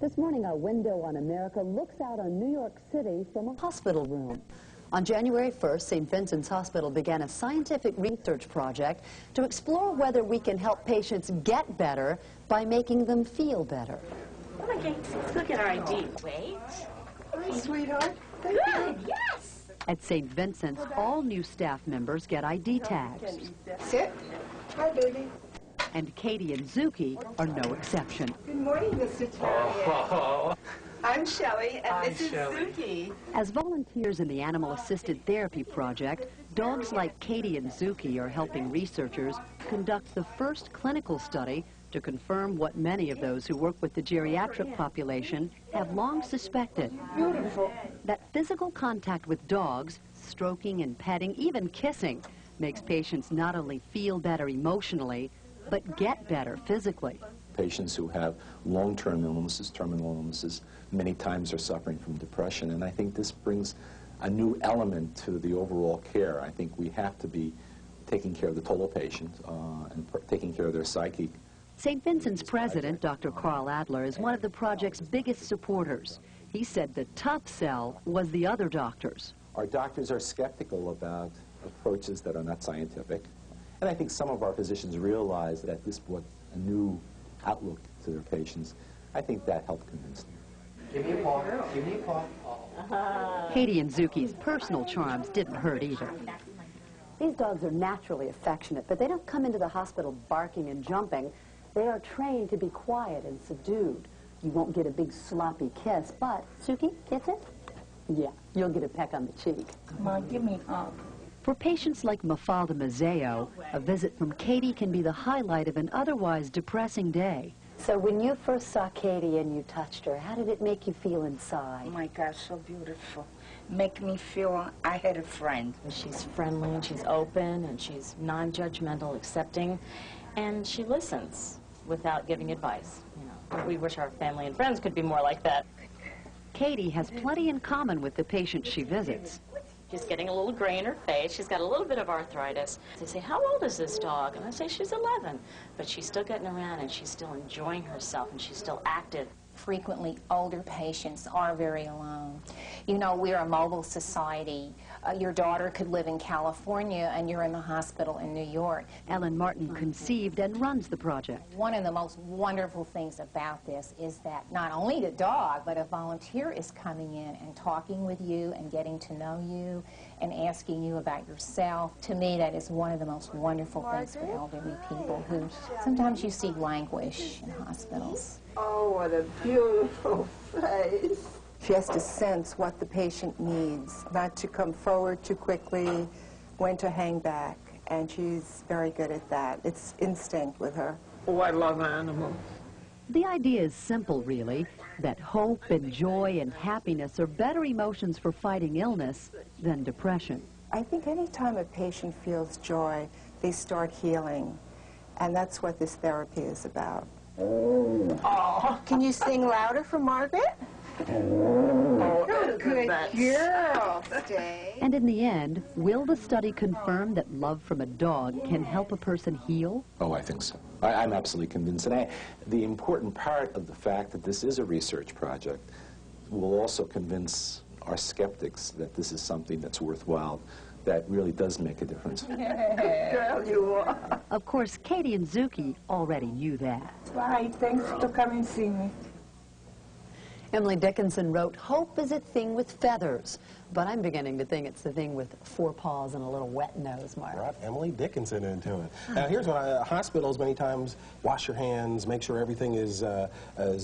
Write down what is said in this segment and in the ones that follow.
This morning, our window on America looks out on New York City from a hospital room. On January 1st, St. Vincent's Hospital began a scientific research project to explore whether we can help patients get better by making them feel better. Oh, okay, let's go get our ID. Wait. Hi, sweetheart. Good, yes! At St. Vincent's, all new staff members get ID tags. Sit. Hi, baby. And Katie and Zuki are no exception. Good morning, Mr. Terrier. I'm Shelley, and this is Zuki. As volunteers in the Animal-Assisted Therapy Project, dogs like Katie and Zuki are helping researchers conduct the first clinical study to confirm what many of those who work with the geriatric population have long suspected. Beautiful. That physical contact with dogs, stroking and petting, even kissing, makes patients not only feel better emotionally, but get better physically. Patients who have long-term illnesses, terminal illnesses, many times are suffering from depression, and I think this brings a new element to the overall care. I think we have to be taking care of the total patient and taking care of their psyche. St. Vincent's president, Dr. Carl Adler, is one of the project's biggest supporters. He said the tough sell was the other doctors. Our doctors are skeptical about approaches that are not scientific, and I think some of our physicians realize that this brought a new outlook to their patients. I think that helped convince them. Give me a paw. Give me a paw. Katie and Zuki's personal charms didn't hurt either. These dogs are naturally affectionate, but they don't come into the hospital barking and jumping. They are trained to be quiet and subdued. You won't get a big sloppy kiss, but Zuki gets it? Yeah, you'll get a peck on the cheek. Come on, give me a hug. For patients like Mafalda Mazzeo, a visit from Katie can be the highlight of an otherwise depressing day. So when you first saw Katie and you touched her, how did it make you feel inside? Oh my gosh, so beautiful. Make me feel I had a friend. She's friendly and she's open and she's non-judgmental, accepting, and she listens without giving advice. You know, we wish our family and friends could be more like that. Katie has plenty in common with the patients she visits. She's getting a little gray in her face. She's got a little bit of arthritis. They say, how old is this dog? And I say, she's 11. But she's still getting around and she's still enjoying herself and she's still active. Frequently, older patients are very alone. You know, we're a mobile society. Your daughter could live in California and you're in the hospital in New York. Ellen Martin conceived and runs the project. One of the most wonderful things about this is that not only the dog, but a volunteer is coming in and talking with you and getting to know you and asking you about yourself. To me, that is one of the most wonderful things for elderly people who sometimes you see languish in hospitals. Oh, what a beautiful face. She has to sense what the patient needs, not to come forward too quickly, when to hang back, and she's very good at that. It's instinct with her. Oh, I love animals. The idea is simple, really, that hope and joy and happiness are better emotions for fighting illness than depression. I think any time a patient feels joy, they start healing, and that's what this therapy is about. Oh. Can you sing louder for Margaret? Oh, good girl. Stay. And in the end, will the study confirm that love from a dog can help a person heal? Oh, I think so. I'm absolutely convinced. And the important part of the fact that this is a research project will also convince our skeptics that this is something that's worthwhile, that really does make a difference. Girl, you are. Of course, Katie and Zuki already knew that. Right, thanks for coming to see me. Emily Dickinson wrote, "Hope is a thing with feathers," but I'm beginning to think it's the thing with 4 paws and a little wet nose, Mark. Brought Emily Dickinson into it. Now, here's what hospitals many times wash your hands, make sure everything is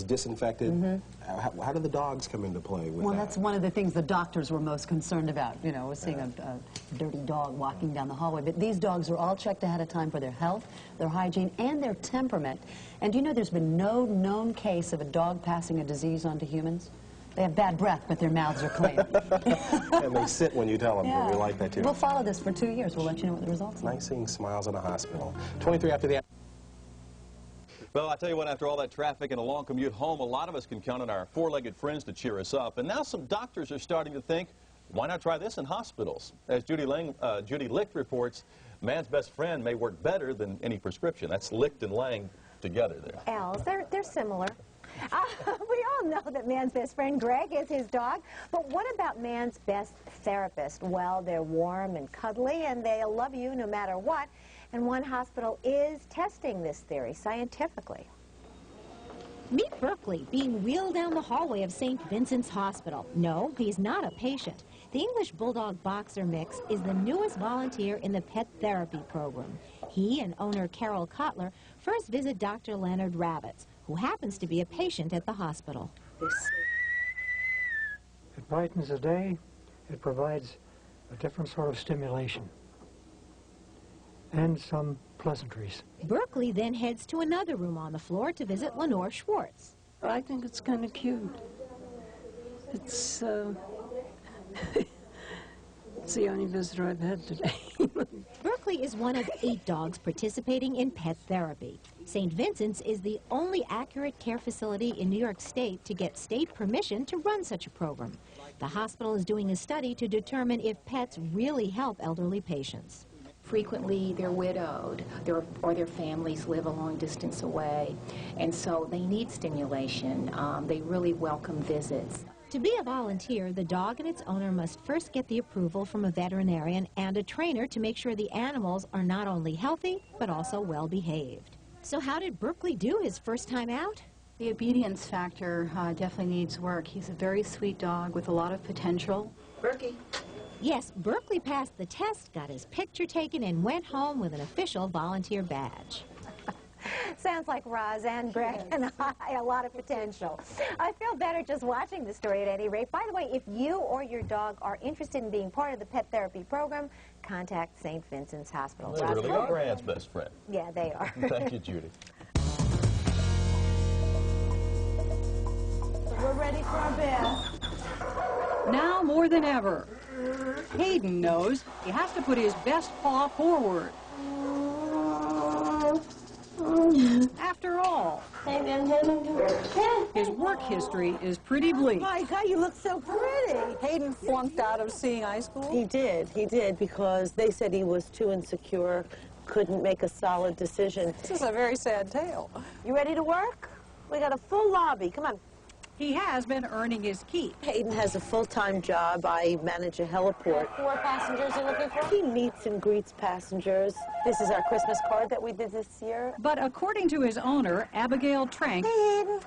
disinfected. How do the dogs come into play with that? That's one of the things the doctors were most concerned about, you know, seeing a dirty dog walking down the hallway. But these dogs are all checked ahead of time for their health, their hygiene, and their temperament. And you know there's been no known case of a dog passing a disease on to humans? They have bad breath, but their mouths are clean. And they sit when you tell them. Yeah. We like that, too. We'll follow this for 2 years. We'll let you know what the results are. Nice seeing smiles in a hospital. 23 after the... Well, I tell you what, after all that traffic and a long commute home, a lot of us can count on our 4-legged friends to cheer us up. And now some doctors are starting to think, why not try this in hospitals? As Judy Licht reports, man's best friend may work better than any prescription. That's Licht and Lang together there. Els, they're similar. We all know that Man's best friend, Greg, is his dog. But what about Man's best therapist? Well, they're warm and cuddly, and they'll love you no matter what. And one hospital is testing this theory scientifically. Meet Berkeley being wheeled down the hallway of St. Vincent's Hospital. No, he's not a patient. The English Bulldog Boxer mix is the newest volunteer in the pet therapy program. He and owner Carol Kotler first visit Dr. Leonard Ravitz, who happens to be a patient at the hospital. It brightens the day. It provides a different sort of stimulation and some pleasantries. Berkeley then heads to another room on the floor to visit Lenore Schwartz. I think it's kind of cute. It's it's the only visitor I've had today. Berkeley is one of 8 dogs participating in pet therapy. St. Vincent's is the only accurate care facility in New York State to get state permission to run such a program. The hospital is doing a study to determine if pets really help elderly patients. Frequently, they're widowed, or their families live a long distance away, and so they need stimulation. They really welcome visits. To be a volunteer, the dog and its owner must first get the approval from a veterinarian and a trainer to make sure the animals are not only healthy, but also well behaved. So how did Berkeley do his first time out? The obedience factor definitely needs work. He's a very sweet dog with a lot of potential. Berkey. Yes, Berkeley passed the test, got his picture taken, and went home with an official volunteer badge. Sounds like Roz and Greg and I, a lot of potential. I feel better just watching the story at any rate. By the way, if you or your dog are interested in being part of the pet therapy program, contact St. Vincent's Hospital. They really are Grand's best friend. Yeah, they are. Thank you, Judy. We're ready for our bath. Now more than ever, Hayden knows he has to put his best paw forward. After all, his work history is pretty bleak. My God, you look so pretty. Hayden flunked out of seeing high school? He did, because they said he was too insecure, couldn't make a solid decision. This is a very sad tale. You ready to work? We got a full lobby. Come on. He has been earning his keep. Hayden has a full-time job. I manage a heliport. 4 passengers you're looking for? He meets and greets passengers. This is our Christmas card that we did this year. But according to his owner, Abigail Trank,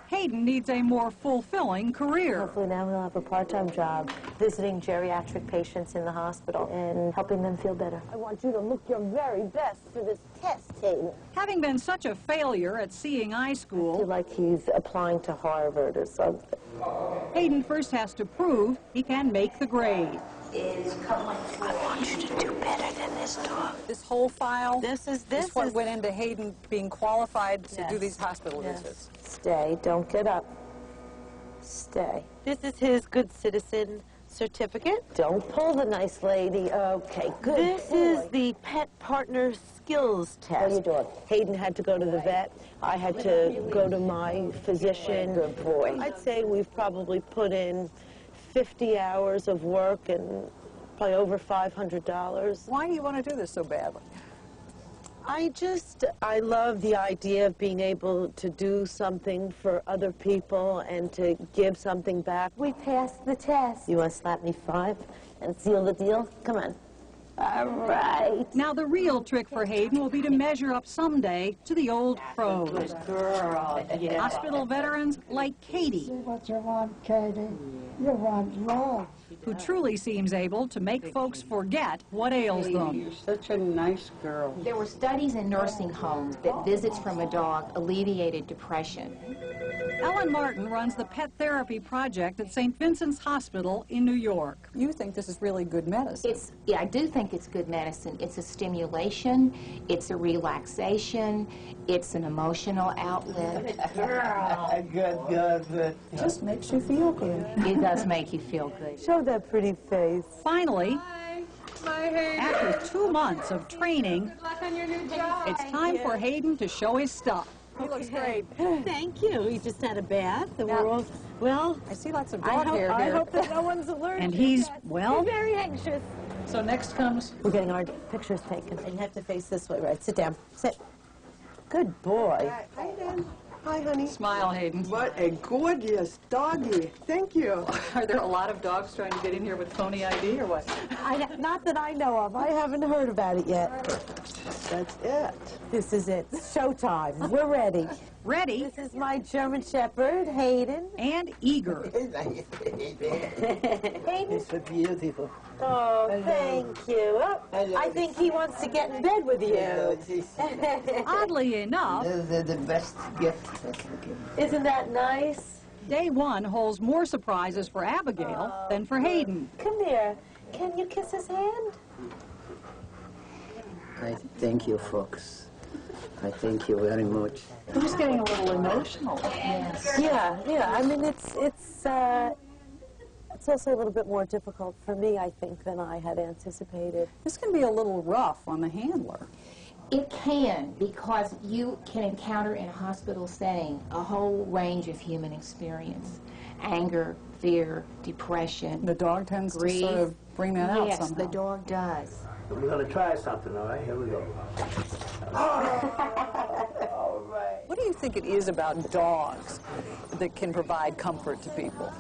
Hayden needs a more fulfilling career. Hopefully now he'll have a part-time job visiting geriatric patients in the hospital and helping them feel better. I want you to look your very best for this test, Hayden. Having been such a failure at seeing eye school, I feel like he's applying to Harvard or something. Hayden first has to prove he can make the grade. I want you to do better than this dog. This whole file This is what went into Hayden being qualified to do these hospital visits. Stay, don't get up. Stay. This is his good citizen certificate. Don't pull the nice lady. Okay, good. This is the pet partner skills test. How you doing? Hayden had to go to the vet. I had to go to my physician. Good boy. I'd say we've probably put in 50 hours of work and probably over $500. Why do you want to do this so badly? I love the idea of being able to do something for other people and to give something back. We passed the test. You want to slap me 5 and seal the deal? Come on. All right. Now the real trick for Hayden will be to measure up someday to the old pros. Good girl. Yeah. Hospital veterans like Katie. See what you want, Katie. You want love. Who truly seems able to make folks forget what ails them. You're such a nice girl. There were studies in nursing homes that visits from a dog alleviated depression. Ellen Martin runs the pet therapy project at St. Vincent's Hospital in New York. You think this is really good medicine? Yeah, I do think it's good medicine. It's a stimulation, it's a relaxation, it's an emotional outlet. Good. It just makes you feel good. It does make you feel good. Show that pretty face. Finally, after 2 months of training, it's time for Hayden to show his stuff. He looks great. Thank you. We just had a bath, and we're all, well, I see lots of dog hair here. I hope that no one's allergic. And he's, well, We're very anxious. so next comes... We're getting our pictures taken. And you have to face this way, right? Sit down. Sit. Good boy. Hi, honey. Smile, Hayden. What a gorgeous doggy. Thank you. Are there a lot of dogs trying to get in here with phony ID or what? Not that I know of. I haven't heard about it yet. That's it. This is it. Showtime. We're ready. Ready? This is my German Shepherd, Hayden. And eager. Hayden? It's so beautiful. Oh, thank you. I think he wants to get in bed with you. Oddly enough, The best gift. Isn't that nice? Day 1 holds more surprises for Abigail than for Hayden. Come here. Can you kiss his hand? I thank you, folks. I thank you very much. I'm just getting a little emotional. Yes. Yeah. I mean, it's also a little bit more difficult for me, I think, than I had anticipated. This can be a little rough on the handler. It can, because you can encounter in a hospital setting a whole range of human experience. Anger, fear, depression, The dog tends grief. to sort of bring that out Yes, somehow. the dog does. We're going to try something, all right? Here we go. What do you think it is about dogs that can provide comfort to people?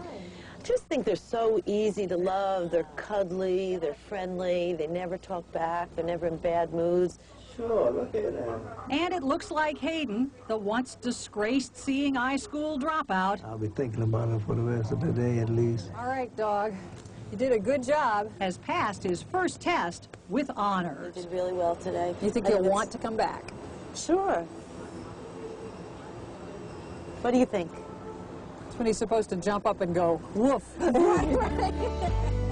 I just think they're so easy to love. They're cuddly, they're friendly, they never talk back, they're never in bad moods. Sure, look at that. And it looks like Hayden, the once disgraced seeing eye school dropout, I'll be thinking about it for the rest of the day at least. All right, dog. You did a good job. has passed his first test with honors. They did really well today. You think you'll want to come back? Sure. What do you think? That's when he's supposed to jump up and go, woof. Right.